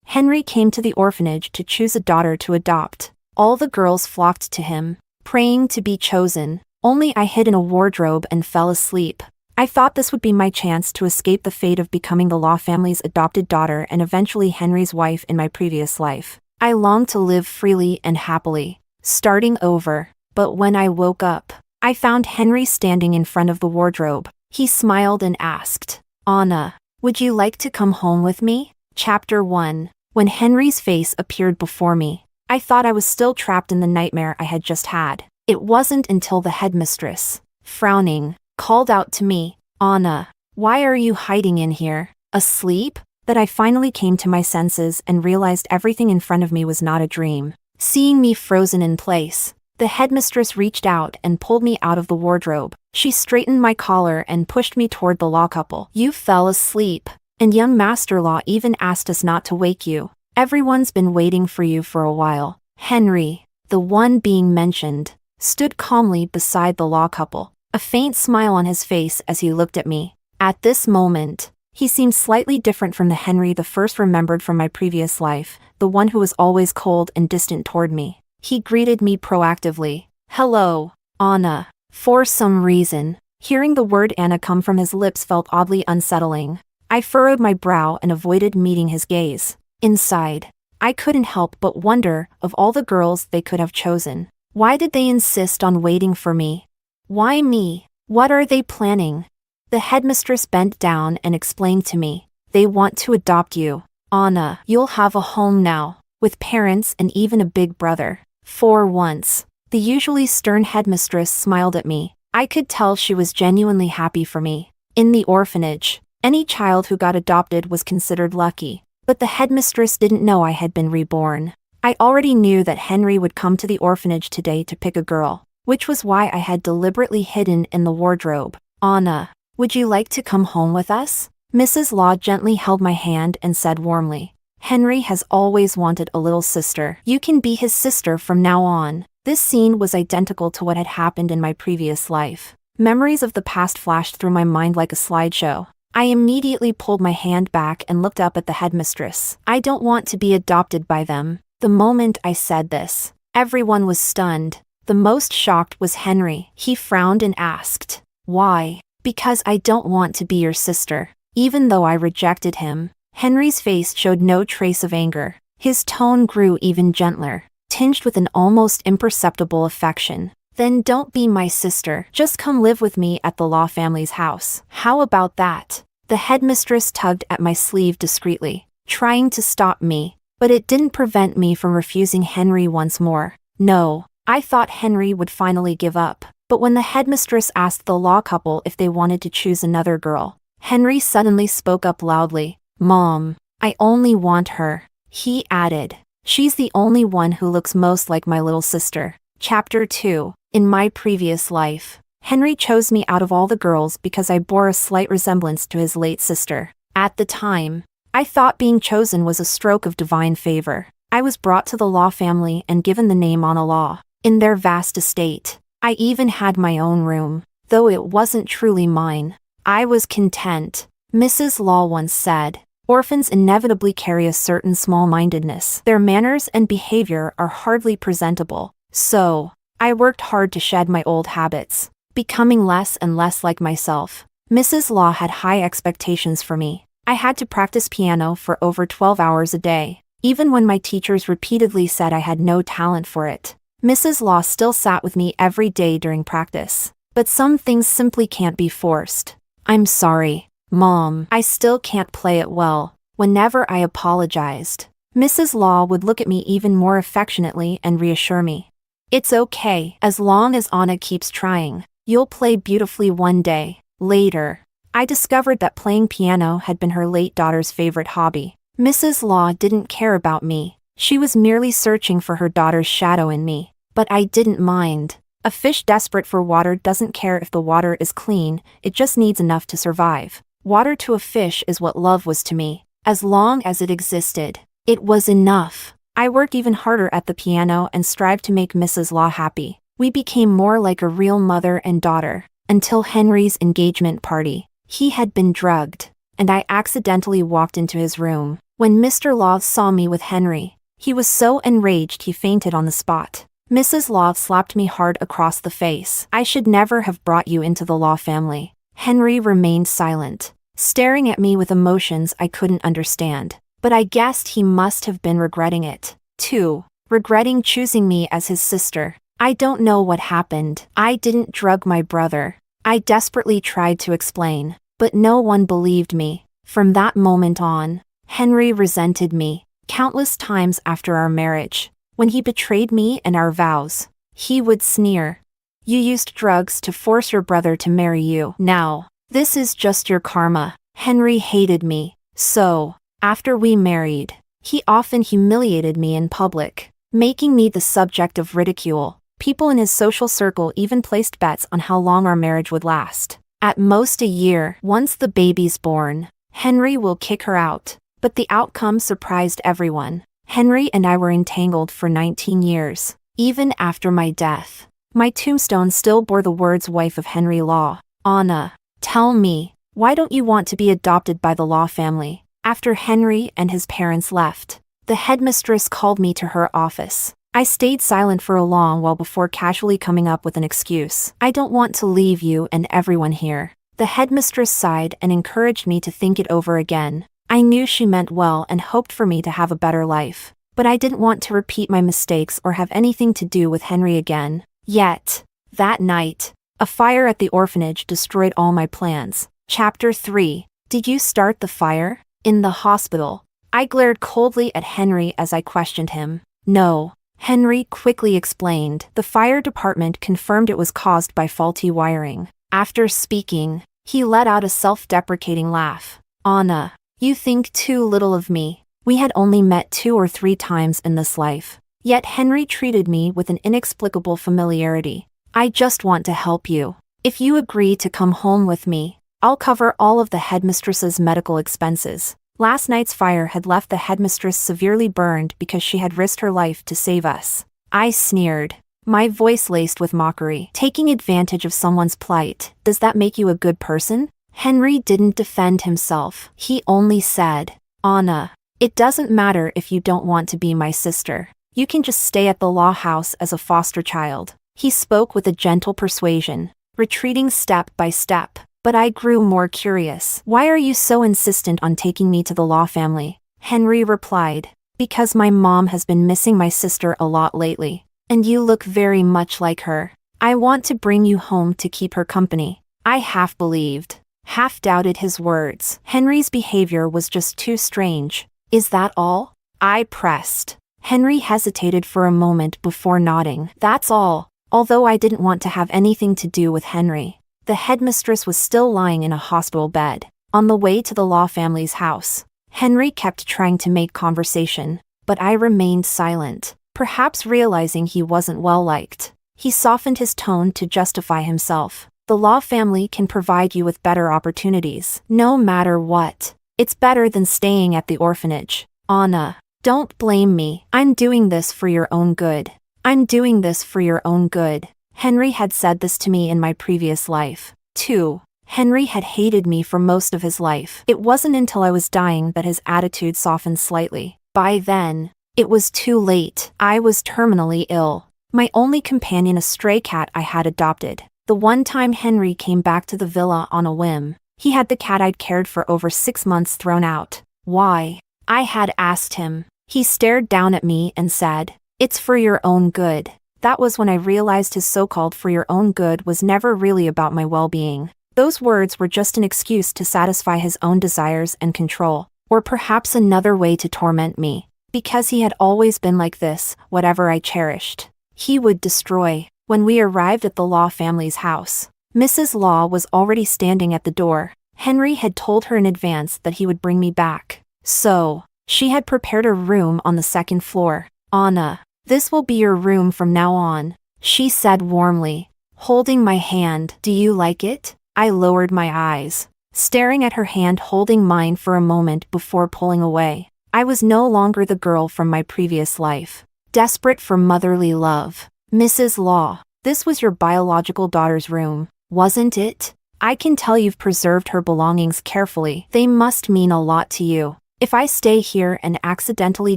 Henry came to the orphanage to choose a daughter to adopt. All the girls flocked to him, praying to be chosen. Only I hid in a wardrobe and fell asleep. I thought this would be my chance to escape the fate of becoming the Law family's adopted daughter and eventually Henry's wife in my previous life. I longed to live freely and happily, starting over. But when I woke up, I found Henry standing in front of the wardrobe. He smiled and asked, "Anna, would you like to come home with me?" Chapter 1. When Henry's face appeared before me, I thought I was still trapped in the nightmare I had just had. It wasn't until the headmistress, frowning, called out to me, "Anna, why are you hiding in here, asleep?" that I finally came to my senses and realized everything in front of me was not a dream. Seeing me frozen in place, the headmistress reached out and pulled me out of the wardrobe. She straightened my collar and pushed me toward the law couple. "You fell asleep, and young Master Law even asked us not to wake you. Everyone's been waiting for you for a while." Henry, the one being mentioned, stood calmly beside the law couple, a faint smile on his face as he looked at me. At this moment, he seemed slightly different from the Henry the first remembered from my previous life, the one who was always cold and distant toward me. He greeted me proactively. "Hello, Anna." For some reason, hearing the word Anna come from his lips felt oddly unsettling. I furrowed my brow and avoided meeting his gaze. Inside, I couldn't help but wonder, of all the girls they could have chosen, why did they insist on waiting for me? Why me? What are they planning? The headmistress bent down and explained to me, "They want to adopt you. Anna, you'll have a home now, with parents and even a big brother." For once, the usually stern headmistress smiled at me. I could tell she was genuinely happy for me. In the orphanage, any child who got adopted was considered lucky, but the headmistress didn't know I had been reborn. I already knew that Henry would come to the orphanage today to pick a girl, which was why I had deliberately hidden in the wardrobe. "Anna, would you like to come home with us?" Mrs. Law gently held my hand and said warmly, "Henry has always wanted a little sister. You can be his sister from now on." This scene was identical to what had happened in my previous life. Memories of the past flashed through my mind like a slideshow. I immediately pulled my hand back and looked up at the headmistress. "I don't want to be adopted by them." The moment I said this, everyone was stunned. The most shocked was Henry. He frowned and asked, "Why?" "Because I don't want to be your sister." Even though I rejected him, Henry's face showed no trace of anger. His tone grew even gentler, tinged with an almost imperceptible affection. "Then don't be my sister. Just come live with me at the Law family's house. How about that?" The headmistress tugged at my sleeve discreetly, trying to stop me, but it didn't prevent me from refusing Henry once more. No, I thought Henry would finally give up. But when the headmistress asked the law couple if they wanted to choose another girl, Henry suddenly spoke up loudly. "Mom, I only want her." He added, "She's the only one who looks most like my little sister." Chapter 2. In my previous life, Henry chose me out of all the girls because I bore a slight resemblance to his late sister. At the time, I thought being chosen was a stroke of divine favor. I was brought to the Law family and given the name Anna Law. In their vast estate, I even had my own room, though it wasn't truly mine. I was content. Mrs. Law once said, "Orphans inevitably carry a certain small-mindedness. Their manners and behavior are hardly presentable." So, I worked hard to shed my old habits, becoming less and less like myself. Mrs. Law had high expectations for me. I had to practice piano for over 12 hours a day, even when my teachers repeatedly said I had no talent for it. Mrs. Law still sat with me every day during practice. But some things simply can't be forced. "I'm sorry, Mom. I still can't play it well." Whenever I apologized, Mrs. Law would look at me even more affectionately and reassure me. "It's okay, as long as Anna keeps trying. You'll play beautifully one day." Later, I discovered that playing piano had been her late daughter's favorite hobby. Mrs. Law didn't care about me. She was merely searching for her daughter's shadow in me. But I didn't mind. A fish desperate for water doesn't care if the water is clean, it just needs enough to survive. Water to a fish is what love was to me. As long as it existed, it was enough. I worked even harder at the piano and strived to make Mrs. Law happy. We became more like a real mother and daughter, until Henry's engagement party. He had been drugged, and I accidentally walked into his room. When Mr. Law saw me with Henry, he was so enraged he fainted on the spot. Mrs. Law slapped me hard across the face. I should never have brought you into the Law family. Henry remained silent, staring at me with emotions I couldn't understand. But I guessed he must have been regretting it, too. Regretting choosing me as his sister. I don't know what happened. I didn't drug my brother. I desperately tried to explain, but no one believed me. From that moment on, Henry resented me. Countless times after our marriage, when he betrayed me and our vows, he would sneer. You used drugs to force your brother to marry you. Now, this is just your karma. Henry hated me. So, after we married, he often humiliated me in public, making me the subject of ridicule. People in his social circle even placed bets on how long our marriage would last. At most a year. Once the baby's born, Henry will kick her out. But the outcome surprised everyone. Henry and I were entangled for 19 years. Even after my death, my tombstone still bore the words wife of Henry Law. Anna, tell me, why don't you want to be adopted by the Law family? After Henry and his parents left, the headmistress called me to her office. I stayed silent for a long while before casually coming up with an excuse. I don't want to leave you and everyone here. The headmistress sighed and encouraged me to think it over again. I knew she meant well and hoped for me to have a better life. But I didn't want to repeat my mistakes or have anything to do with Henry again. Yet, that night, a fire at the orphanage destroyed all my plans. Chapter 3. Did you start the fire? In the hospital, I glared coldly at Henry as I questioned him. No, Henry quickly explained. The fire department confirmed it was caused by faulty wiring. After speaking, he let out a self-deprecating laugh. Anna, you think too little of me. We had only met 2 or 3 times in this life. Yet Henry treated me with an inexplicable familiarity. I just want to help you. If you agree to come home with me, I'll cover all of the headmistress's medical expenses. Last night's fire had left the headmistress severely burned because she had risked her life to save us. I sneered, my voice laced with mockery. Taking advantage of someone's plight, does that make you a good person? Henry didn't defend himself. He only said, Anna, it doesn't matter if you don't want to be my sister. You can just stay at the Law house as a foster child. He spoke with a gentle persuasion, retreating step by step. But I grew more curious. Why are you so insistent on taking me to the Law family? Henry replied, because my mom has been missing my sister a lot lately. And you look very much like her. I want to bring you home to keep her company. I half believed, half doubted his words. Henry's behavior was just too strange. Is that all? I pressed. Henry hesitated for a moment before nodding. That's all. Although I didn't want to have anything to do with Henry. The headmistress was still lying in a hospital bed. On the way to the Law family's house, Henry kept trying to make conversation, but I remained silent, perhaps realizing he wasn't well liked. He softened his tone to justify himself. The Law family can provide you with better opportunities, no matter what. It's better than staying at the orphanage. Anna, don't blame me. I'm doing this for your own good. I'm doing this for your own good. Henry had said this to me in my previous life, too. Henry had hated me for most of his life. It wasn't until I was dying that his attitude softened slightly. By then, it was too late. I was terminally ill. My only companion a stray cat I had adopted. The one time Henry came back to the villa on a whim, he had the cat I'd cared for over 6 months thrown out. Why? I had asked him. He stared down at me and said, "It's for your own good." That was when I realized his so-called for your own good was never really about my well-being. Those words were just an excuse to satisfy his own desires and control, or perhaps another way to torment me. Because he had always been like this, whatever I cherished, he would destroy. When we arrived at the Law family's house, Mrs. Law was already standing at the door. Henry had told her in advance that he would bring me back. So, she had prepared a room on the 2nd floor. "Anna, this will be your room from now on," she said warmly, holding my hand. "Do you like it?" I lowered my eyes, staring at her hand holding mine for a moment before pulling away. I was no longer the girl from my previous life, desperate for motherly love. "Mrs. Law, this was your biological daughter's room, wasn't it? I can tell you've preserved her belongings carefully. They must mean a lot to you." If I stay here and accidentally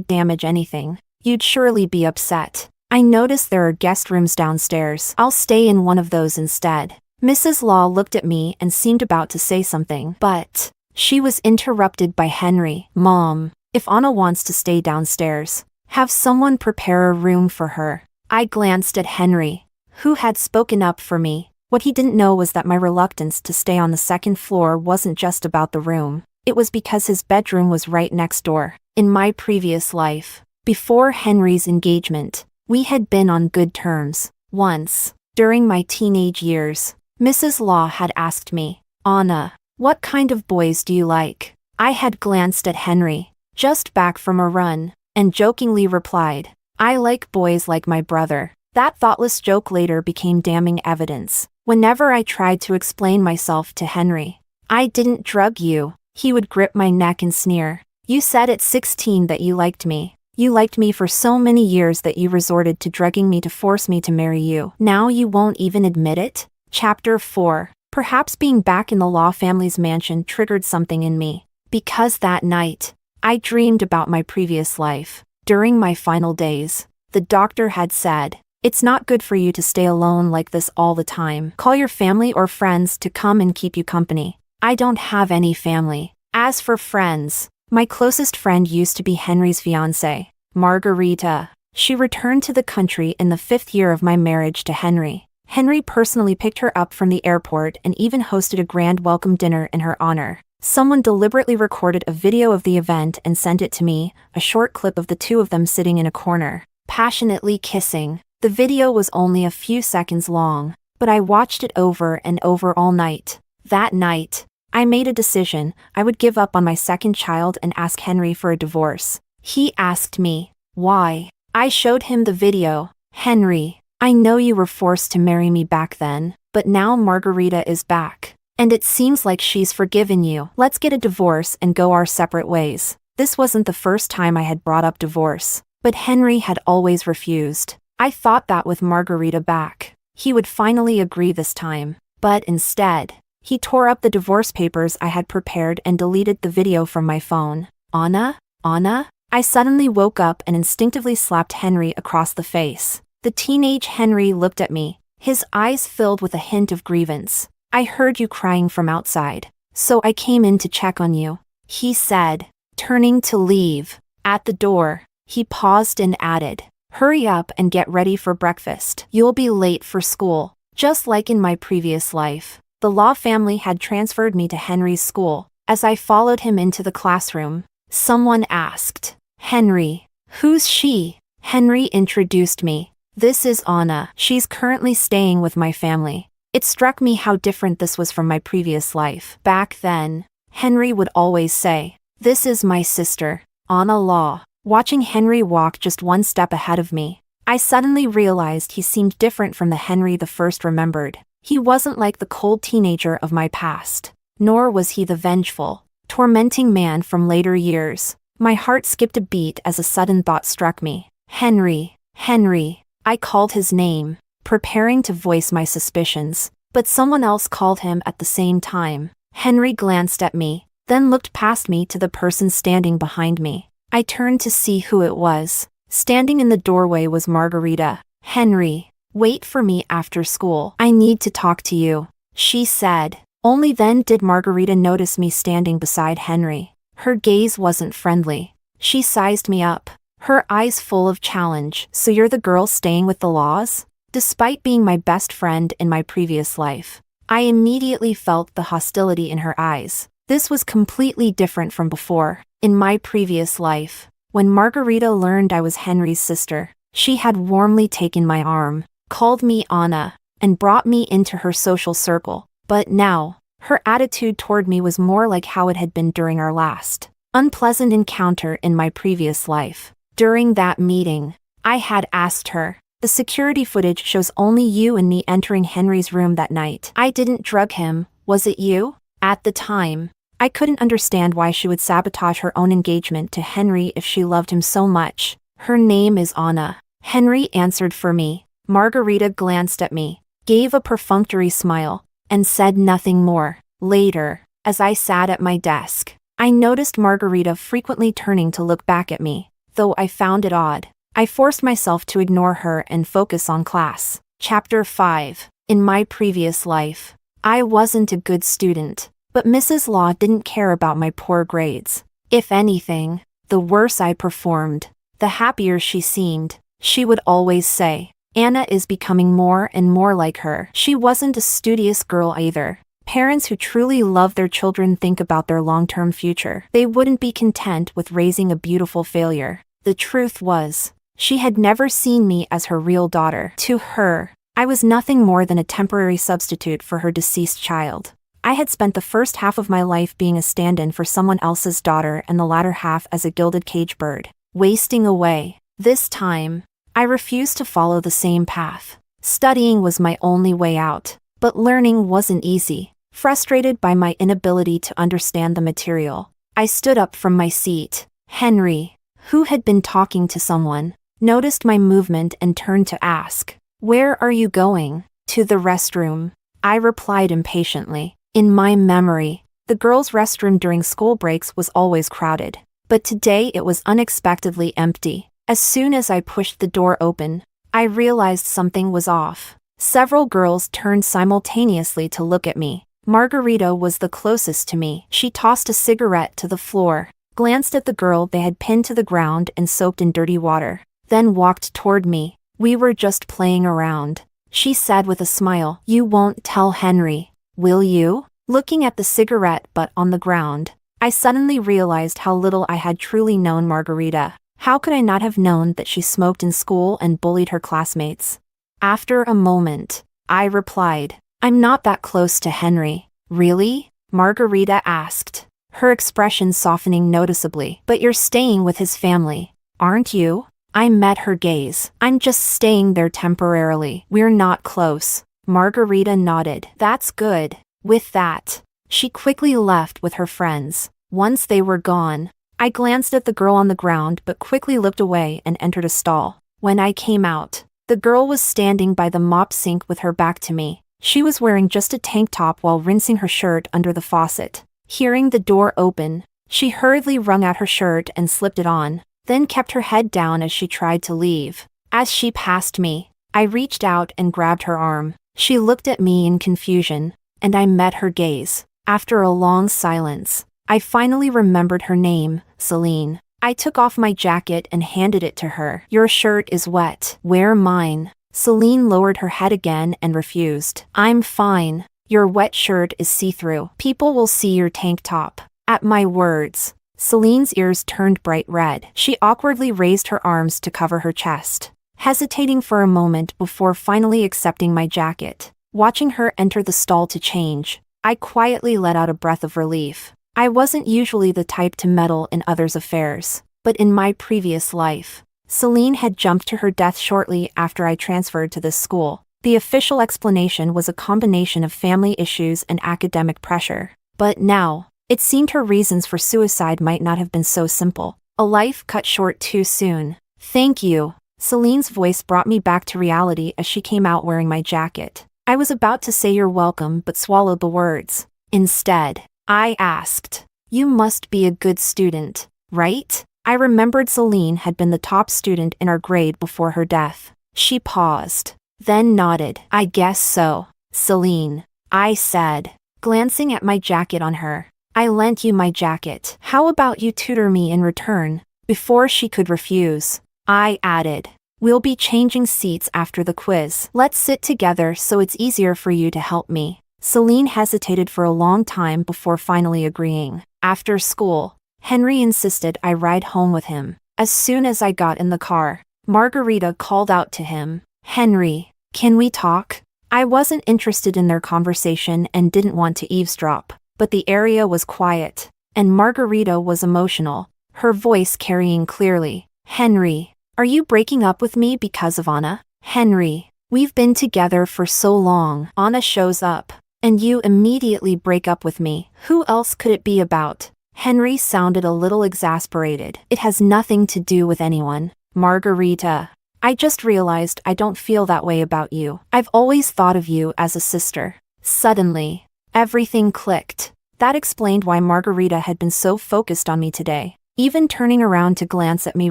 damage anything, you'd surely be upset. I notice there are guest rooms downstairs. I'll stay in one of those instead." Mrs. Law looked at me and seemed about to say something, but she was interrupted by Henry. "Mom, if Anna wants to stay downstairs, have someone prepare a room for her." I glanced at Henry, who had spoken up for me. What he didn't know was that my reluctance to stay on the second floor wasn't just about the room. It was because his bedroom was right next door. In my previous life, before Henry's engagement, we had been on good terms. Once, during my teenage years, Mrs. Law had asked me, "Anna, what kind of boys do you like?" I had glanced at Henry, just back from a run, and jokingly replied, "I like boys like my brother." That thoughtless joke later became damning evidence. Whenever I tried to explain myself to Henry, "I didn't drug you," he would grip my neck and sneer. "You said at 16 that you liked me. You liked me for so many years that you resorted to drugging me to force me to marry you. Now you won't even admit it?" Chapter 4. Perhaps being back in the Law family's mansion triggered something in me, because that night, I dreamed about my previous life. During my final days, the doctor had said, "It's not good for you to stay alone like this all the time. Call your family or friends to come and keep you company." I don't have any family. As for friends, my closest friend used to be Henry's fiancée, Margarita. She returned to the country in the 5th year of my marriage to Henry. Henry personally picked her up from the airport and even hosted a grand welcome dinner in her honor. Someone deliberately recorded a video of the event and sent it to me, a short clip of the two of them sitting in a corner, passionately kissing. The video was only a few seconds long, but I watched it over and over all night. That night, I made a decision. I would give up on my second child and ask Henry for a divorce. He asked me, "Why?" I showed him the video. "Henry, I know you were forced to marry me back then, but now Margarita is back, and it seems like she's forgiven you. Let's get a divorce and go our separate ways." This wasn't the first time I had brought up divorce, but Henry had always refused. I thought that with Margarita back, he would finally agree this time, but instead, he tore up the divorce papers I had prepared and deleted the video from my phone. "Anna? Anna?" I suddenly woke up and instinctively slapped Henry across the face. The teenage Henry looked at me, his eyes filled with a hint of grievance. "I heard you crying from outside, so I came in to check on you," he said, turning to leave. At the door, he paused and added, "Hurry up and get ready for breakfast. You'll be late for school." Just like in my previous life, the Law family had transferred me to Henry's school. As I followed him into the classroom, someone asked, "Henry, who's she?" Henry introduced me. "This is Anna. She's currently staying with my family." It struck me how different this was from my previous life. Back then, Henry would always say, "This is my sister, Anna Law." Watching Henry walk just one step ahead of me, I suddenly realized he seemed different from the Henry the first remembered. He wasn't like the cold teenager of my past, nor was he the vengeful, tormenting man from later years. My heart skipped a beat as a sudden thought struck me. "Henry, Henry." I called his name, preparing to voice my suspicions, but someone else called him at the same time. Henry glanced at me, then looked past me to the person standing behind me. I turned to see who it was. Standing in the doorway was Margarita. "Henry, wait for me after school. I need to talk to you," she said. Only then did Margarita notice me standing beside Henry. Her gaze wasn't friendly. She sized me up, her eyes full of challenge. "So you're the girl staying with the Laws?" Despite being my best friend in my previous life, I immediately felt the hostility in her eyes. This was completely different from before. In my previous life, when Margarita learned I was Henry's sister, she had warmly taken my arm, called me Anna, and brought me into her social circle. But now, her attitude toward me was more like how it had been during our last unpleasant encounter in my previous life. During that meeting, I had asked her, "The security footage shows only you and me entering Henry's room that night. I didn't drug him, was it you?" At the time, I couldn't understand why she would sabotage her own engagement to Henry if she loved him so much. "Her name is Anna," Henry answered for me. Margarita glanced at me, gave a perfunctory smile, and said nothing more. Later, as I sat at my desk, I noticed Margarita frequently turning to look back at me, though I found it odd. I forced myself to ignore her and focus on class. Chapter 5. In my previous life, I wasn't a good student, but Mrs. Law didn't care about my poor grades. If anything, the worse I performed, the happier she seemed. She would always say, "Anna is becoming more and more like her." She wasn't a studious girl either. Parents who truly love their children think about their long-term future. They wouldn't be content with raising a beautiful failure. The truth was, she had never seen me as her real daughter. To her, I was nothing more than a temporary substitute for her deceased child. I had spent the first half of my life being a stand-in for someone else's daughter and the latter half as a gilded cage bird, wasting away. This time, I refused to follow the same path. Studying was my only way out, but learning wasn't easy. Frustrated by my inability to understand the material, I stood up from my seat. Henry, who had been talking to someone, noticed my movement and turned to ask, "Where are you going?" "To the restroom," I replied impatiently. In my memory, the girls' restroom during school breaks was always crowded, but today it was unexpectedly empty. As soon as I pushed the door open, I realized something was off. Several girls turned simultaneously to look at me. Margarita was the closest to me. She tossed a cigarette to the floor, glanced at the girl they had pinned to the ground and soaked in dirty water, then walked toward me. "We were just playing around," she said with a smile. "You won't tell Henry, will you?" Looking at the cigarette butt on the ground, I suddenly realized how little I had truly known Margarita. How could I not have known that she smoked in school and bullied her classmates? After a moment, I replied, "I'm not that close to Henry." "Really?" Margarita asked, her expression softening noticeably. "But you're staying with his family, aren't you?" I met her gaze. "I'm just staying there temporarily." "We're not close." Margarita nodded. "That's good." With that, she quickly left with her friends. Once they were gone, I glanced at the girl on the ground but quickly looked away and entered a stall. When I came out, the girl was standing by the mop sink with her back to me. She was wearing just a tank top while rinsing her shirt under the faucet. Hearing the door open, she hurriedly wrung out her shirt and slipped it on, then kept her head down as she tried to leave. As she passed me, I reached out and grabbed her arm. She looked at me in confusion, and I met her gaze. After a long silence, I finally remembered her name, Celine. I took off my jacket and handed it to her. "Your shirt is wet. Wear mine." Celine lowered her head again and refused. "I'm fine. Your wet shirt is see-through. People will see your tank top." At my words, Celine's ears turned bright red. She awkwardly raised her arms to cover her chest, hesitating for a moment before finally accepting my jacket. Watching her enter the stall to change, I quietly let out a breath of relief. I wasn't usually the type to meddle in others' affairs, but in my previous life, Celine had jumped to her death shortly after I transferred to this school. The official explanation was a combination of family issues and academic pressure. But now, it seemed her reasons for suicide might not have been so simple. A life cut short too soon. "Thank you." Celine's voice brought me back to reality as she came out wearing my jacket. I was about to say "you're welcome" but swallowed the words. Instead, I asked, "You must be a good student, right?" I remembered Celine had been the top student in our grade before her death. She paused, then nodded. "I guess so, Celine," I said, glancing at my jacket on her. "I lent you my jacket. How about you tutor me in return?" Before she could refuse, I added, "We'll be changing seats after the quiz. Let's sit together so it's easier for you to help me." Celine hesitated for a long time before finally agreeing. After school, Henry insisted I ride home with him. As soon as I got in the car, Margarita called out to him, "Henry, can we talk?" I wasn't interested in their conversation and didn't want to eavesdrop, but the area was quiet, and Margarita was emotional, her voice carrying clearly. "Henry, are you breaking up with me because of Anna?" "Henry, we've been together for so long. Anna shows up, and you immediately break up with me. Who else could it be about?" Henry sounded a little exasperated. "It has nothing to do with anyone, Margarita. I just realized I don't feel that way about you. I've always thought of you as a sister." Suddenly, everything clicked. That explained why Margarita had been so focused on me today, even turning around to glance at me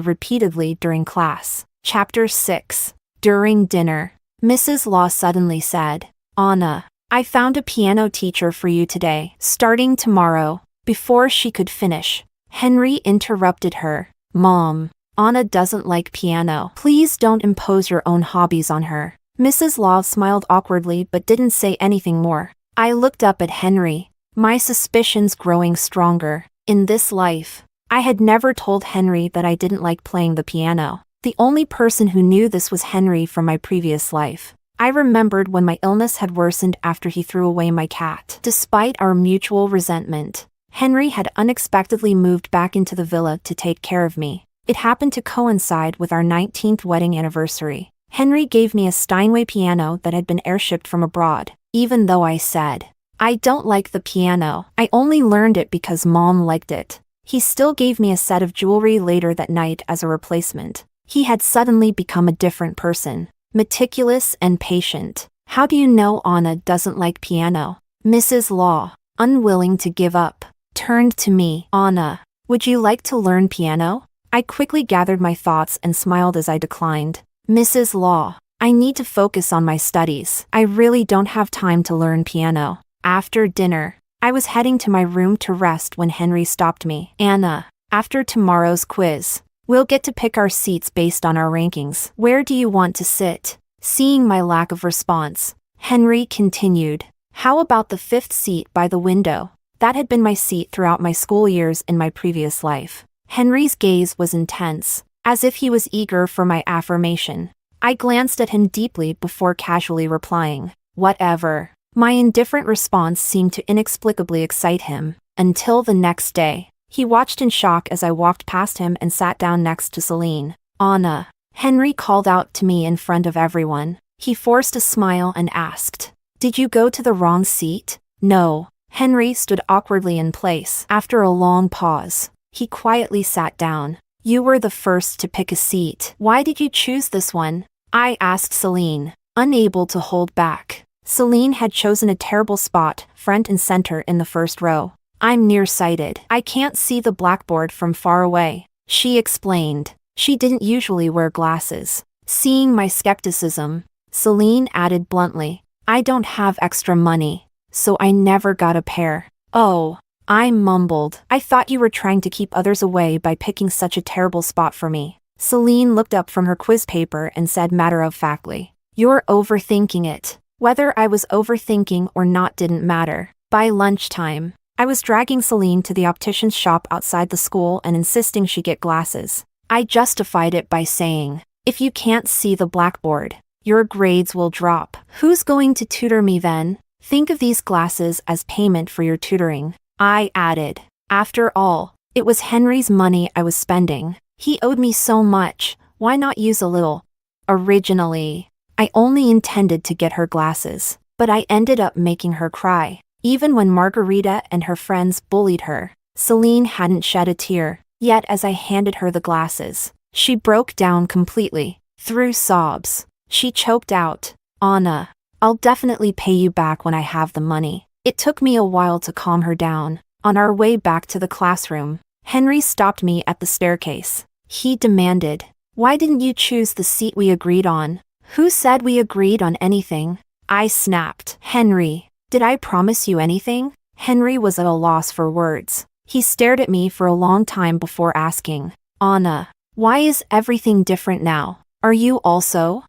repeatedly during class. Chapter 6. During dinner, Mrs. Law suddenly said, "Anna, I found a piano teacher for you today, starting tomorrow." Before she could finish, Henry interrupted her. "Mom, Anna doesn't like piano. Please don't impose your own hobbies on her." Mrs. Law smiled awkwardly but didn't say anything more. I looked up at Henry, my suspicions growing stronger. In this life, I had never told Henry that I didn't like playing the piano. The only person who knew this was Henry from my previous life. I remembered when my illness had worsened after he threw away my cat. Despite our mutual resentment, Henry had unexpectedly moved back into the villa to take care of me. It happened to coincide with our 19th wedding anniversary. Henry gave me a Steinway piano that had been airshipped from abroad. Even though I said, "I don't like the piano, I only learned it because Mom liked it," he still gave me a set of jewelry later that night as a replacement. He had suddenly become a different person, meticulous and patient. "How do you know Anna doesn't like piano?" Mrs. Law, unwilling to give up, turned to me. "Anna, would you like to learn piano?" I quickly gathered my thoughts and smiled as I declined. "Mrs. Law, I need to focus on my studies. I really don't have time to learn piano." After dinner, I was heading to my room to rest when Henry stopped me. "Anna, after tomorrow's quiz, we'll get to pick our seats based on our rankings. Where do you want to sit?" Seeing my lack of response, Henry continued, "How about the 5th seat by the window?" That had been my seat throughout my school years in my previous life. Henry's gaze was intense, as if he was eager for my affirmation. I glanced at him deeply before casually replying, "Whatever." My indifferent response seemed to inexplicably excite him. Until the next day, he watched in shock as I walked past him and sat down next to Celine. "Anna," Henry called out to me in front of everyone. He forced a smile and asked, "Did you go to the wrong seat?" "No." Henry stood awkwardly in place. After a long pause, he quietly sat down. "You were the first to pick a seat. Why did you choose this one?" I asked Celine, unable to hold back. Celine had chosen a terrible spot, front and center in the first row. "I'm nearsighted. I can't see the blackboard from far away," she explained. She didn't usually wear glasses. Seeing my skepticism, Celine added bluntly, "I don't have extra money, so I never got a pair." "Oh," I mumbled. "I thought you were trying to keep others away by picking such a terrible spot for me." Celine looked up from her quiz paper and said matter-of-factly, "You're overthinking it." Whether I was overthinking or not didn't matter. By lunchtime, I was dragging Celine to the optician's shop outside the school and insisting she get glasses. I justified it by saying, "If you can't see the blackboard, your grades will drop. Who's going to tutor me then? Think of these glasses as payment for your tutoring." I added, "After all, it was Henry's money I was spending. He owed me so much, why not use a little?" Originally, I only intended to get her glasses, but I ended up making her cry. Even when Margarita and her friends bullied her, Celine hadn't shed a tear. Yet as I handed her the glasses, she broke down completely. Through sobs, she choked out, "Anna, I'll definitely pay you back when I have the money." It took me a while to calm her down. On our way back to the classroom, Henry stopped me at the staircase. He demanded, "Why didn't you choose the seat we agreed on?" "Who said we agreed on anything?" I snapped. "Henry, did I promise you anything?" Henry was at a loss for words. He stared at me for a long time before asking, "Anna, why is everything different now? Are you also?"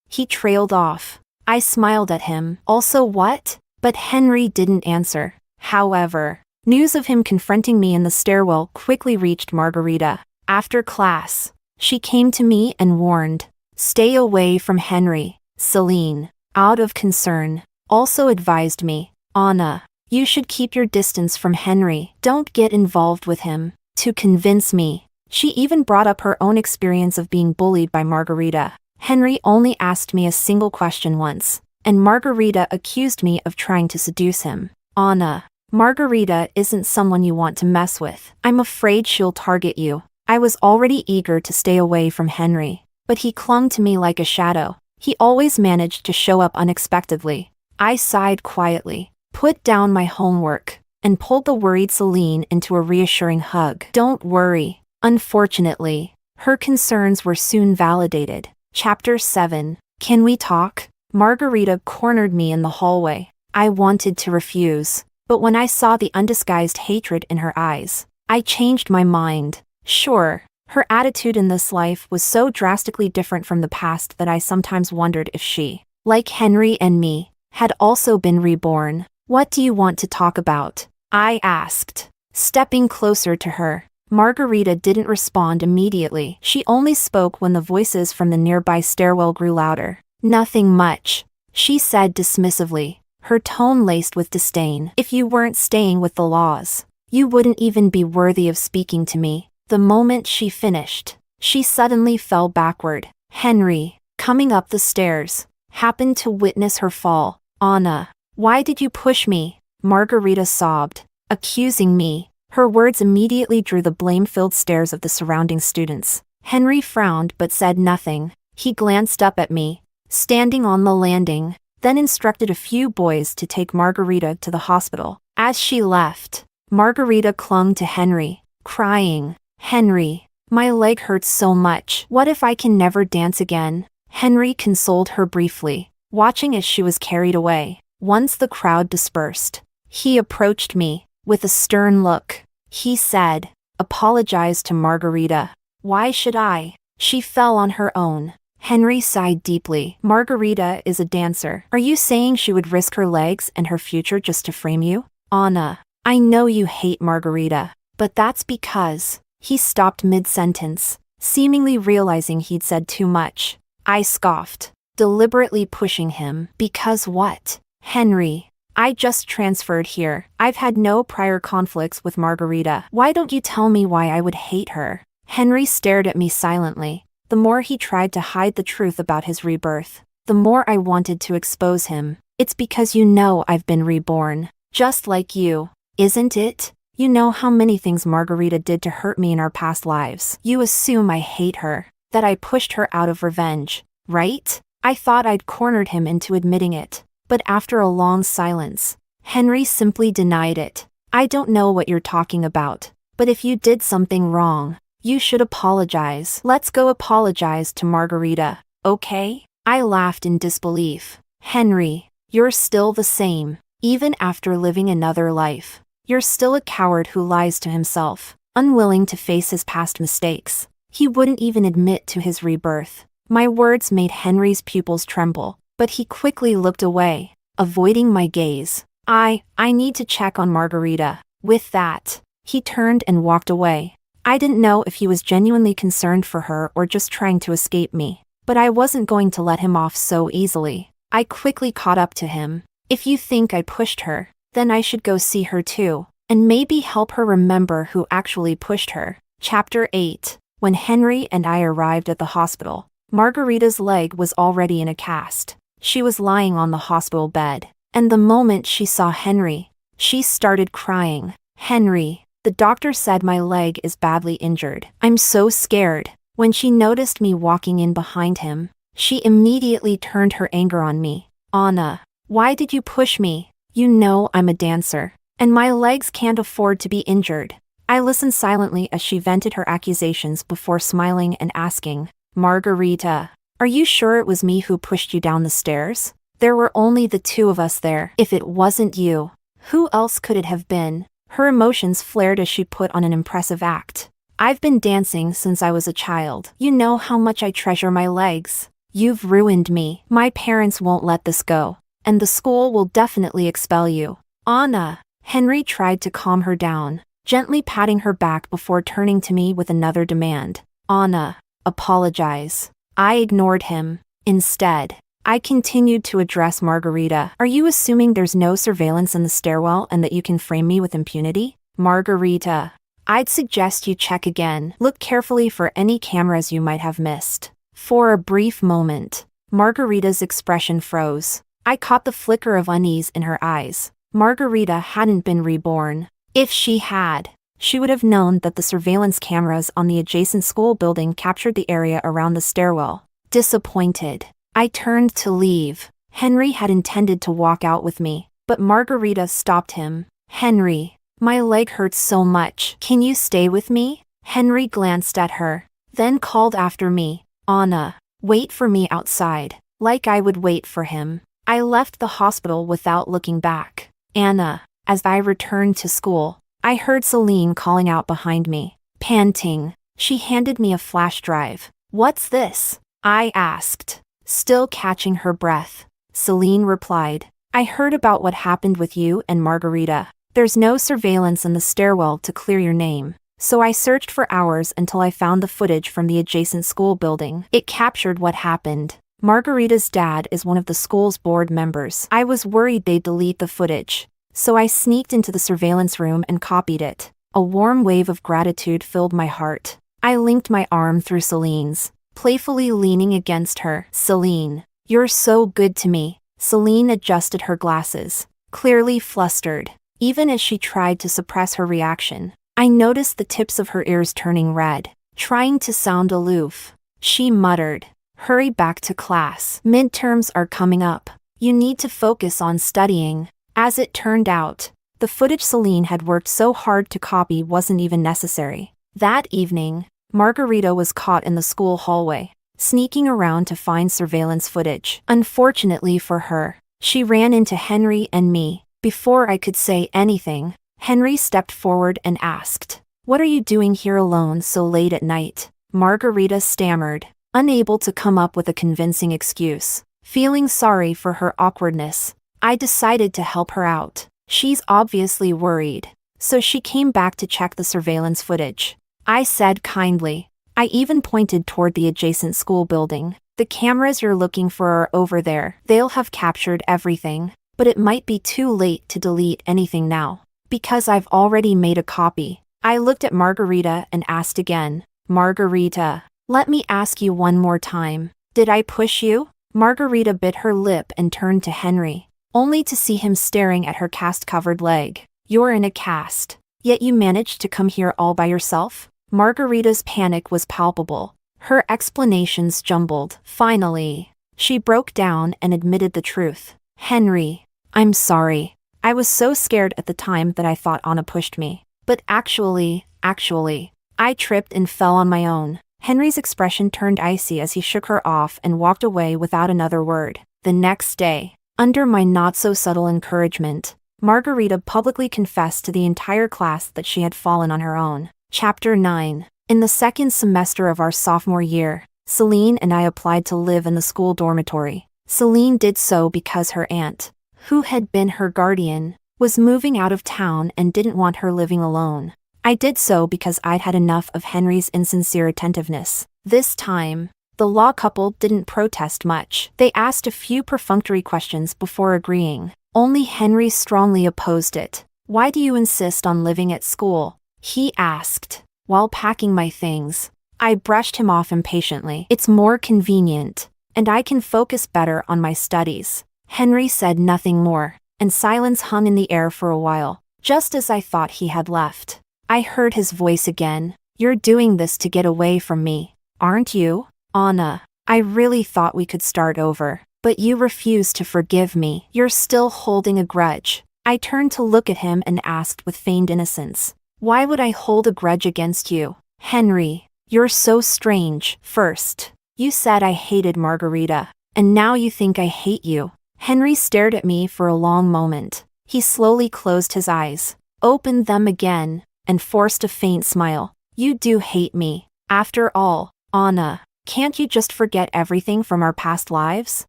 He trailed off. I smiled at him. "Also what?" But Henry didn't answer. However, news of him confronting me in the stairwell quickly reached Margarita. After class, she came to me and warned, "Stay away from Henry." Celine, out of concern, also advised me, "Anna, you should keep your distance from Henry. Don't get involved with him." To convince me, she even brought up her own experience of being bullied by Margarita. Henry only asked me a single question once, and Margarita accused me of trying to seduce him. "Anna, Margarita isn't someone you want to mess with. I'm afraid she'll target you." I was already eager to stay away from Henry, but he clung to me like a shadow. He always managed to show up unexpectedly. I sighed quietly, put down my homework, and pulled the worried Celine into a reassuring hug. Don't worry. Unfortunately, her concerns were soon validated. Chapter 7. Can we talk? Margarita cornered me in the hallway. I wanted to refuse, but when I saw the undisguised hatred in her eyes, I changed my mind. Sure, her attitude in this life was so drastically different from the past that I sometimes wondered if she, like Henry and me, had also been reborn. What do you want to talk about? I asked, stepping closer to her. Margarita didn't respond immediately. She only spoke when the voices from the nearby stairwell grew louder. Nothing much, she said dismissively, her tone laced with disdain. If you weren't staying with the laws, you wouldn't even be worthy of speaking to me. The moment she finished, she suddenly fell backward. Henry, coming up the stairs, happened to witness her fall. Anna, why did you push me? Margarita sobbed, accusing me. Her words immediately drew the blame-filled stares of the surrounding students. Henry frowned but said nothing. He glanced up at me, standing on the landing, then instructed a few boys to take Margarita to the hospital. As she left, Margarita clung to Henry, crying, Henry, my leg hurts so much. What if I can never dance again? Henry consoled her briefly, watching as she was carried away. Once the crowd dispersed, he approached me, with a stern look. He said, apologize to Margarita. Why should I? She fell on her own. Henry sighed deeply. Margarita is a dancer. Are you saying she would risk her legs and her future just to frame you? Anna, I know you hate Margarita, but that's because... He stopped mid-sentence, seemingly realizing he'd said too much. I scoffed, deliberately pushing him. Because what? Henry, I just transferred here. I've had no prior conflicts with Margarita. Why don't you tell me why I would hate her? Henry stared at me silently. The more he tried to hide the truth about his rebirth, the more I wanted to expose him. It's because you know I've been reborn. Just like you, isn't it? You know how many things Margarita did to hurt me in our past lives. You assume I hate her, that I pushed her out of revenge, right? I thought I'd cornered him into admitting it, but after a long silence, Henry simply denied it. I don't know what you're talking about, but if you did something wrong, you should apologize. Let's go apologize to Margarita, okay? I laughed in disbelief. Henry, you're still the same, even after living another life. You're still a coward who lies to himself, unwilling to face his past mistakes. He wouldn't even admit to his rebirth. My words made Henry's pupils tremble, but he quickly looked away, avoiding my gaze. I need to check on Margarita. With that, he turned and walked away. I didn't know if he was genuinely concerned for her or just trying to escape me, but I wasn't going to let him off so easily. I quickly caught up to him. If you think I pushed her, then I should go see her too, and maybe help her remember who actually pushed her. Chapter 8. When Henry and I arrived at the hospital, Margarita's leg was already in a cast. She was lying on the hospital bed, and the moment she saw Henry, she started crying. Henry, the doctor said my leg is badly injured. I'm so scared. When she noticed me walking in behind him, she immediately turned her anger on me. Anna, why did you push me? You know I'm a dancer, and my legs can't afford to be injured. I listened silently as she vented her accusations before smiling and asking, Margarita, are you sure it was me who pushed you down the stairs? There were only the two of us there. If it wasn't you, who else could it have been? Her emotions flared as she put on an impressive act. I've been dancing since I was a child. You know how much I treasure my legs. You've ruined me. My parents won't let this go, and the school will definitely expel you. Anna, Henry tried to calm her down, gently patting her back before turning to me with another demand. Anna, apologize. I ignored him. Instead, I continued to address Margarita. Are you assuming there's no surveillance in the stairwell and that you can frame me with impunity? Margarita, I'd suggest you check again. Look carefully for any cameras you might have missed. For a brief moment, Margarita's expression froze. I caught the flicker of unease in her eyes. Margarita hadn't been reborn. If she had, she would have known that the surveillance cameras on the adjacent school building captured the area around the stairwell. Disappointed, I turned to leave. Henry had intended to walk out with me, but Margarita stopped him. Henry, my leg hurts so much. Can you stay with me? Henry glanced at her, then called after me, Anna, wait for me outside, like I would wait for him. I left the hospital without looking back. Anna, as I returned to school, I heard Celine calling out behind me, panting. She handed me a flash drive. What's this? I asked, still catching her breath. Celine replied, I heard about what happened with you and Margarita. There's no surveillance in the stairwell to clear your name. So I searched for hours until I found the footage from the adjacent school building. It captured what happened. Margarita's dad is one of the school's board members. I was worried they'd delete the footage, so I sneaked into the surveillance room and copied it. A warm wave of gratitude filled my heart. I linked my arm through Celine's, playfully leaning against her. Celine, you're so good to me. Celine adjusted her glasses, clearly flustered. Even as she tried to suppress her reaction, I noticed the tips of her ears turning red, trying to sound aloof. She muttered, hurry back to class. Midterms are coming up. You need to focus on studying. As it turned out, the footage Celine had worked so hard to copy wasn't even necessary. That evening, Margarita was caught in the school hallway, sneaking around to find surveillance footage. Unfortunately for her, she ran into Henry and me. Before I could say anything, Henry stepped forward and asked, what are you doing here alone so late at night? Margarita stammered, unable to come up with a convincing excuse. Feeling sorry for her awkwardness, I decided to help her out. She's obviously worried, so she came back to check the surveillance footage. I said kindly. I even pointed toward the adjacent school building. The cameras you're looking for are over there. They'll have captured everything. But it might be too late to delete anything now, because I've already made a copy. I looked at Margarita and asked again, Margarita, let me ask you one more time. Did I push you? Margarita bit her lip and turned to Henry, only to see him staring at her cast-covered leg. You're in a cast, yet you managed to come here all by yourself? Margarita's panic was palpable. Her explanations jumbled. Finally, she broke down and admitted the truth. Henry, I'm sorry. I was so scared at the time that I thought Anna pushed me. But actually, I tripped and fell on my own. Henry's expression turned icy as he shook her off and walked away without another word. The next day, under my not-so-subtle encouragement, Margarita publicly confessed to the entire class that she had fallen on her own. Chapter 9. In the second semester of our sophomore year, Celine and I applied to live in the school dormitory. Celine did so because her aunt, who had been her guardian, was moving out of town and didn't want her living alone. I did so because I'd had enough of Henry's insincere attentiveness. This time, the law couple didn't protest much. They asked a few perfunctory questions before agreeing. Only Henry strongly opposed it. Why do you insist on living at school? He asked, while packing my things. I brushed him off impatiently. It's more convenient, and I can focus better on my studies. Henry said nothing more, and silence hung in the air for a while. Just as I thought he had left, I heard his voice again. You're doing this to get away from me, aren't you? Anna, I really thought we could start over, but you refused to forgive me. You're still holding a grudge. I turned to look at him and asked with feigned innocence, why would I hold a grudge against you? Henry, you're so strange. First, you said I hated Margarita, and now you think I hate you. Henry stared at me for a long moment. He slowly closed his eyes, opened them again, and forced a faint smile. You do hate me. After all, Anna, can't you just forget everything from our past lives?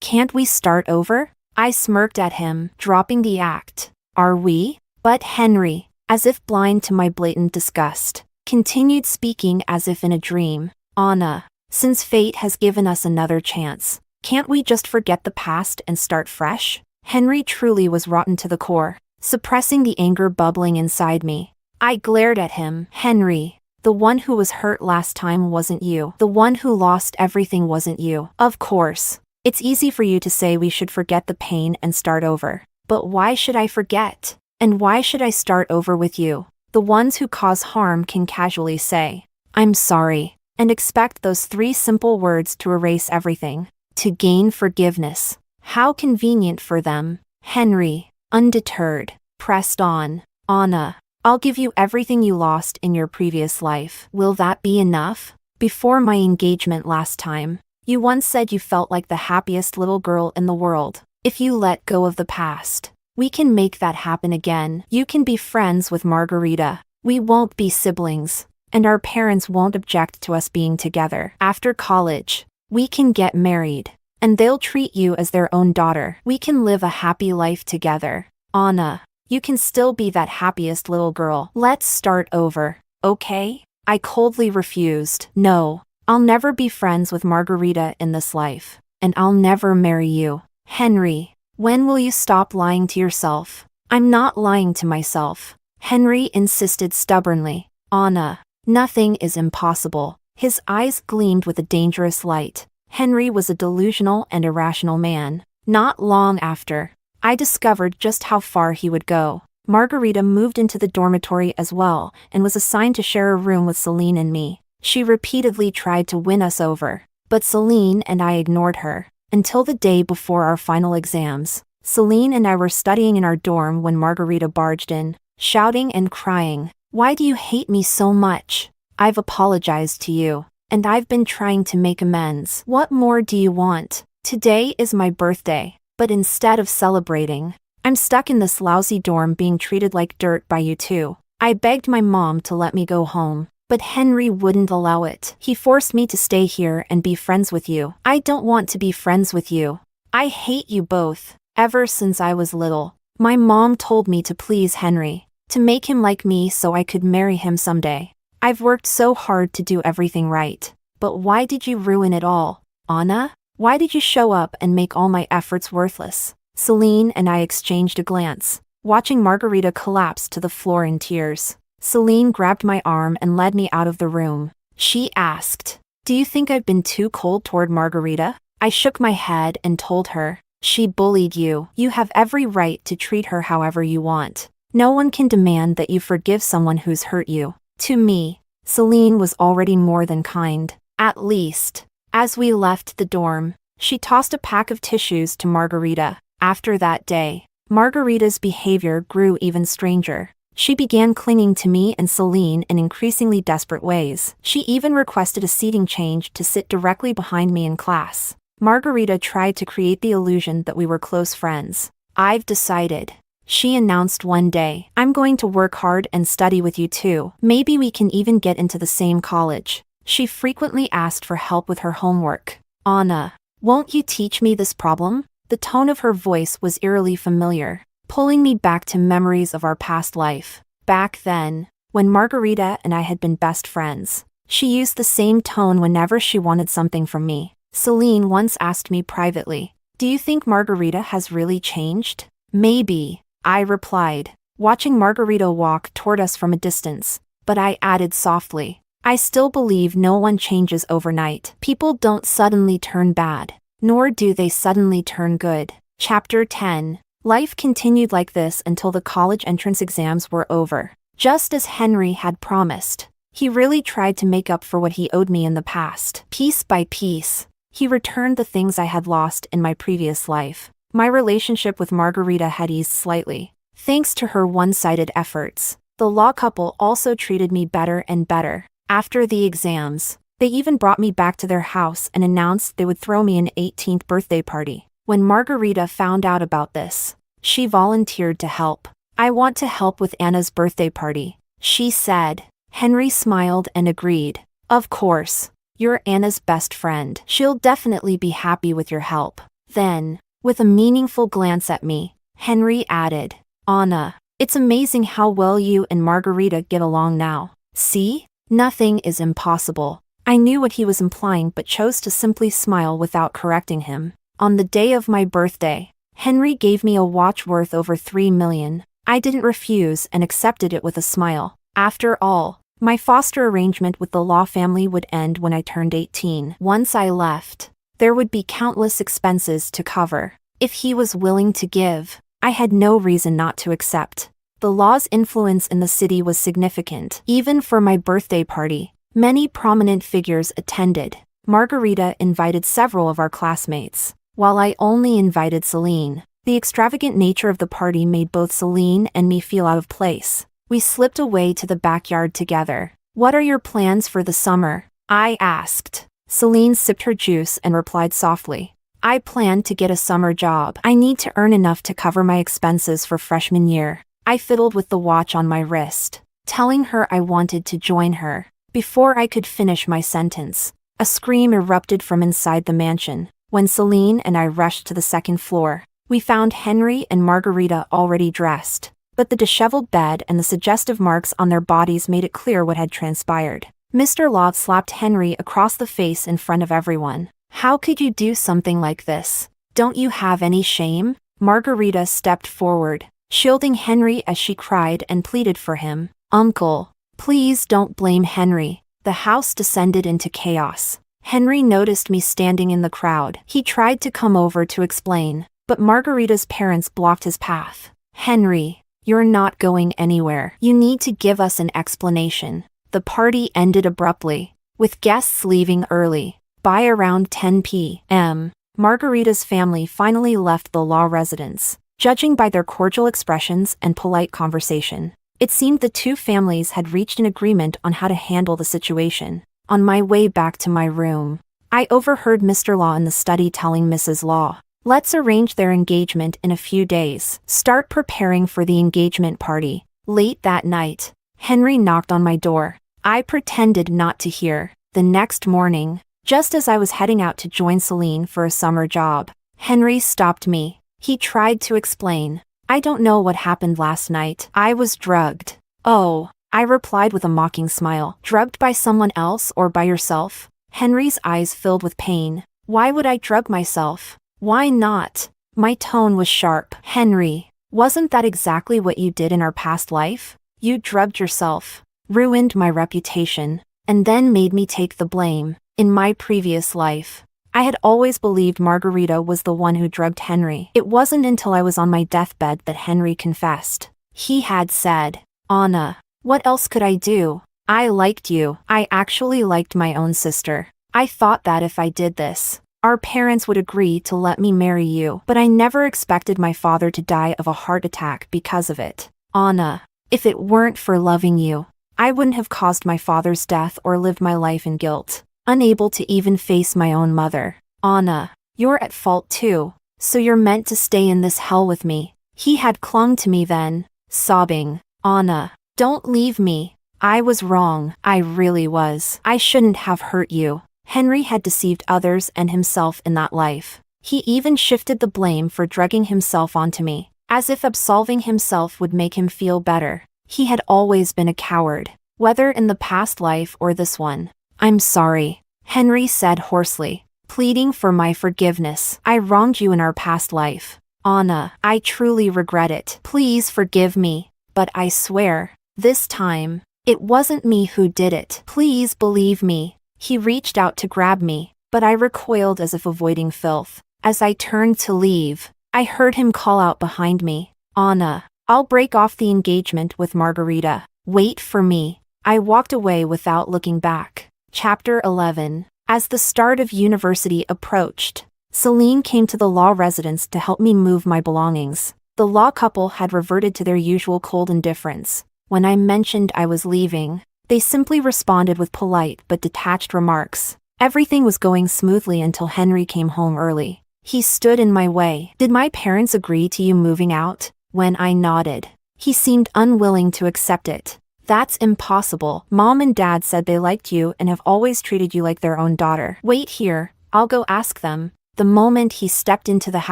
Can't we start over? I smirked at him, dropping the act. Are we? But Henry, as if blind to my blatant disgust, continued speaking as if in a dream. Anna, since fate has given us another chance, can't we just forget the past and start fresh? Henry truly was rotten to the core, suppressing the anger bubbling inside me. I glared at him. Henry, the one who was hurt last time wasn't you. The one who lost everything wasn't you. Of course, it's easy for you to say we should forget the pain and start over. But why should I forget? And why should I start over with you? The ones who cause harm can casually say, I'm sorry, and expect those 3 simple words to erase everything. To gain forgiveness. How convenient for them. Henry, undeterred, pressed on. Anna, I'll give you everything you lost in your previous life. Will that be enough? Before my engagement last time, you once said you felt like the happiest little girl in the world. If you let go of the past, we can make that happen again. You can be friends with Margarita. We won't be siblings, and our parents won't object to us being together. After college, we can get married, and they'll treat you as their own daughter. We can live a happy life together. Anna, you can still be that happiest little girl. Let's start over, okay? I coldly refused. No, I'll never be friends with Margarita in this life, and I'll never marry you. Henry, when will you stop lying to yourself? I'm not lying to myself, Henry insisted stubbornly. Anna, nothing is impossible. His eyes gleamed with a dangerous light. Henry was a delusional and irrational man. Not long after, I discovered just how far he would go. Margarita moved into the dormitory as well and was assigned to share a room with Celine and me. She repeatedly tried to win us over, but Celine and I ignored her. Until the day before our final exams, Celine and I were studying in our dorm when Margarita barged in, shouting and crying. Why do you hate me so much? I've apologized to you, and I've been trying to make amends. What more do you want? Today is my birthday, but instead of celebrating, I'm stuck in this lousy dorm being treated like dirt by you two. I begged my mom to let me go home, but Henry wouldn't allow it. He forced me to stay here and be friends with you. I don't want to be friends with you. I hate you both. Ever since I was little, my mom told me to please Henry, to make him like me so I could marry him someday. I've worked so hard to do everything right. But why did you ruin it all? Anna? Why did you show up and make all my efforts worthless? Celine and I exchanged a glance, watching Margarita collapse to the floor in tears. Celine grabbed my arm and led me out of the room. She asked, "Do you think I've been too cold toward Margarita?" I shook my head and told her, "She bullied you. You have every right to treat her however you want. No one can demand that you forgive someone who's hurt you." To me, Celine was already more than kind, at least. As we left the dorm, she tossed a pack of tissues to Margarita. After that day, Margarita's behavior grew even stranger. She began clinging to me and Celine in increasingly desperate ways. She even requested a seating change to sit directly behind me in class. Margarita tried to create the illusion that we were close friends. "I've decided," she announced one day. "I'm going to work hard and study with you too. Maybe we can even get into the same college." She frequently asked for help with her homework. "Anna, won't you teach me this problem?" The tone of her voice was eerily familiar, pulling me back to memories of our past life. Back then, when Margarita and I had been best friends, she used the same tone whenever she wanted something from me. Celine once asked me privately, "Do you think Margarita has really changed?" "Maybe," I replied, watching Margarita walk toward us from a distance, but I added softly, "I still believe no one changes overnight. People don't suddenly turn bad, nor do they suddenly turn good." Chapter 10. Life continued like this until the college entrance exams were over. Just as Henry had promised, he really tried to make up for what he owed me in the past. Piece by piece, he returned the things I had lost in my previous life. My relationship with Margarita had eased slightly, thanks to her one-sided efforts. The law couple also treated me better and better. After the exams, they even brought me back to their house and announced they would throw me an 18th birthday party. When Margarita found out about this, she volunteered to help. "I want to help with Anna's birthday party," she said. Henry smiled and agreed. "Of course, you're Anna's best friend. She'll definitely be happy with your help." Then, with a meaningful glance at me, Henry added, "Anna, it's amazing how well you and Margarita get along now. See? Nothing is impossible." I knew what he was implying but chose to simply smile without correcting him. On the day of my birthday, Henry gave me a watch worth over $3 million. I didn't refuse and accepted it with a smile. After all, my foster arrangement with the law family would end when I turned 18. Once I left, there would be countless expenses to cover. If he was willing to give, I had no reason not to accept. The law's influence in the city was significant. Even for my birthday party, many prominent figures attended. Margarita invited several of our classmates, while I only invited Celine. The extravagant nature of the party made both Celine and me feel out of place. We slipped away to the backyard together. "What are your plans for the summer?" I asked. Celine sipped her juice and replied softly. "I plan to get a summer job. I need to earn enough to cover my expenses for freshman year." I fiddled with the watch on my wrist, telling her I wanted to join her. Before I could finish my sentence, a scream erupted from inside the mansion. When Celine and I rushed to the second floor, we found Henry and Margarita already dressed, but the disheveled bed and the suggestive marks on their bodies made it clear what had transpired. Mr. Love slapped Henry across the face in front of everyone. "How could you do something like this? Don't you have any shame?" Margarita stepped forward, shielding Henry as she cried and pleaded for him. "Uncle, please don't blame Henry." The house descended into chaos. Henry noticed me standing in the crowd. He tried to come over to explain, but Margarita's parents blocked his path. "Henry, you're not going anywhere. You need to give us an explanation." The party ended abruptly, with guests leaving early. By around 10 p.m., Margarita's family finally left the law residence. Judging by their cordial expressions and polite conversation, it seemed the two families had reached an agreement on how to handle the situation. On my way back to my room, I overheard Mr. Law in the study telling Mrs. Law, "Let's arrange their engagement in a few days. Start preparing for the engagement party." Late that night, Henry knocked on my door. I pretended not to hear. The next morning, just as I was heading out to join Celine for a summer job, Henry stopped me. He tried to explain. "I don't know what happened last night. I was drugged." "Oh," I replied with a mocking smile. "Drugged by someone else or by yourself?" Henry's eyes filled with pain. "Why would I drug myself? Why not?" My tone was sharp. "Henry, wasn't that exactly what you did in our past life? You drugged yourself, ruined my reputation, and then made me take the blame. In my previous life, I had always believed Margarita was the one who drugged Henry. It wasn't until I was on my deathbed that Henry confessed. He had said, 'Anna, what else could I do? I liked you. I actually liked my own sister. I thought that if I did this, our parents would agree to let me marry you. But I never expected my father to die of a heart attack because of it. Anna, if it weren't for loving you, I wouldn't have caused my father's death or lived my life in guilt, unable to even face my own mother. Anna, you're at fault too, so you're meant to stay in this hell with me.' He had clung to me then, sobbing, 'Anna, don't leave me. I was wrong. I really was. I shouldn't have hurt you.' Henry had deceived others and himself in that life. He even shifted the blame for drugging himself onto me, as if absolving himself would make him feel better. He had always been a coward, whether in the past life or this one. "I'm sorry," Henry said hoarsely, pleading for my forgiveness. "I wronged you in our past life. Anna, I truly regret it. Please forgive me. But I swear, this time, it wasn't me who did it. Please believe me." He reached out to grab me, but I recoiled as if avoiding filth. As I turned to leave, I heard him call out behind me, "Anna, I'll break off the engagement with Margarita. Wait for me." I walked away without looking back. Chapter 11. As the start of university approached, Celine came to the law residence to help me move my belongings. The law couple had reverted to their usual cold indifference. When I mentioned I was leaving, they simply responded with polite but detached remarks. Everything was going smoothly until Henry came home early. He stood in my way. "Did my parents agree to you moving out?" When I nodded, he seemed unwilling to accept it. "That's impossible. Mom and Dad said they liked you and have always treated you like their own daughter. Wait here, I'll go ask them." The moment he stepped into the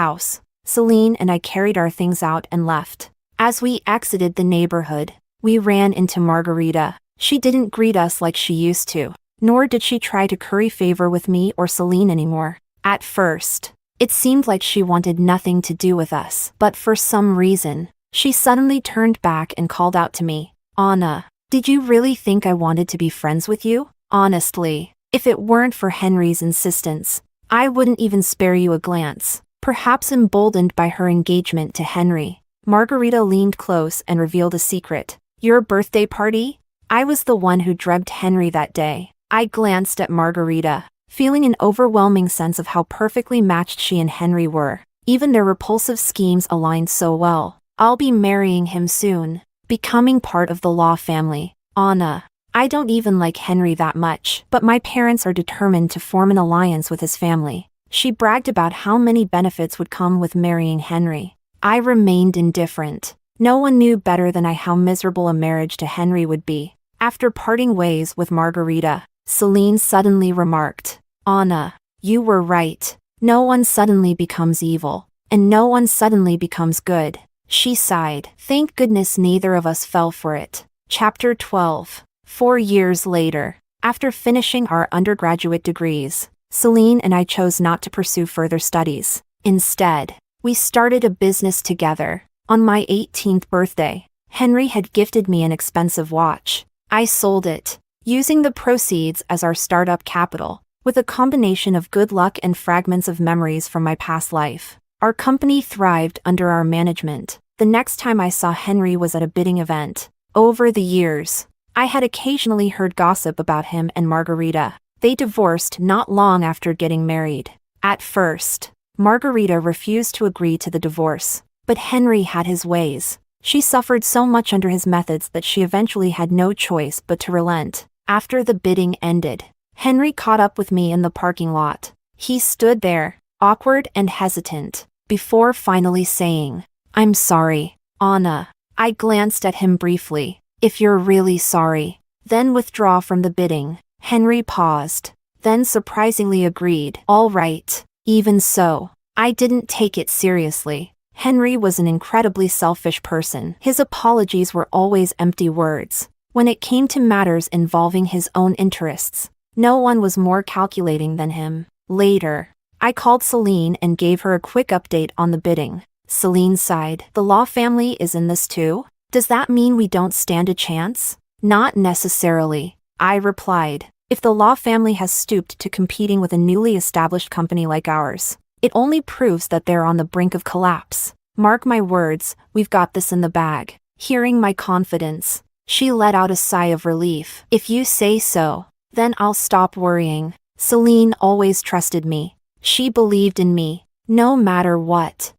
house, Celine and I carried our things out and left. As we exited the neighborhood, we ran into Margarita. She didn't greet us like she used to, nor did she try to curry favor with me or Celine anymore. At first, it seemed like she wanted nothing to do with us, but for some reason, she suddenly turned back and called out to me, "Anna, did you really think I wanted to be friends with you? Honestly, if it weren't for Henry's insistence, I wouldn't even spare you a glance." Perhaps emboldened by her engagement to Henry, Margarita leaned close and revealed a secret. "Your birthday party? I was the one who drugged Henry that day." I glanced at Margarita, feeling an overwhelming sense of how perfectly matched she and Henry were. Even their repulsive schemes aligned so well. I'll be marrying him soon, becoming part of the Law family. Anna. I don't even like Henry that much, but my parents are determined to form an alliance with his family. She bragged about how many benefits would come with marrying Henry. I remained indifferent. No one knew better than I how miserable a marriage to Henry would be. After parting ways with Margarita, Celine suddenly remarked, "Anna, you were right. No one suddenly becomes evil, and no one suddenly becomes good." She sighed. Thank goodness neither of us fell for it. Chapter 12. 4 years later, after finishing our undergraduate degrees, Celine and I chose not to pursue further studies. Instead, we started a business together. On my 18th birthday, Henry had gifted me an expensive watch. I sold it, using the proceeds as our startup capital. With a combination of good luck and fragments of memories from my past life, our company thrived under our management. The next time I saw Henry was at a bidding event. Over the years, I had occasionally heard gossip about him and Margarita. They divorced not long after getting married. At first, Margarita refused to agree to the divorce, but Henry had his ways. She suffered so much under his methods that she eventually had no choice but to relent. After the bidding ended, Henry caught up with me in the parking lot. He stood there, awkward and hesitant, before finally saying, "I'm sorry, Anna." I glanced at him briefly. "If you're really sorry, then withdraw from the bidding." Henry paused, then surprisingly agreed. "All right." Even so, I didn't take it seriously. Henry was an incredibly selfish person. His apologies were always empty words. When it came to matters involving his own interests, no one was more calculating than him. Later, I called Celine and gave her a quick update on the bidding. Celine sighed. "The Law family is in this too? Does that mean we don't stand a chance?" "Not necessarily," I replied. "If the Law family has stooped to competing with a newly established company like ours, it only proves that they're on the brink of collapse. Mark my words, we've got this in the bag." Hearing my confidence, she let out a sigh of relief. "If you say so, then I'll stop worrying." Celine always trusted me. She believed in me, no matter what.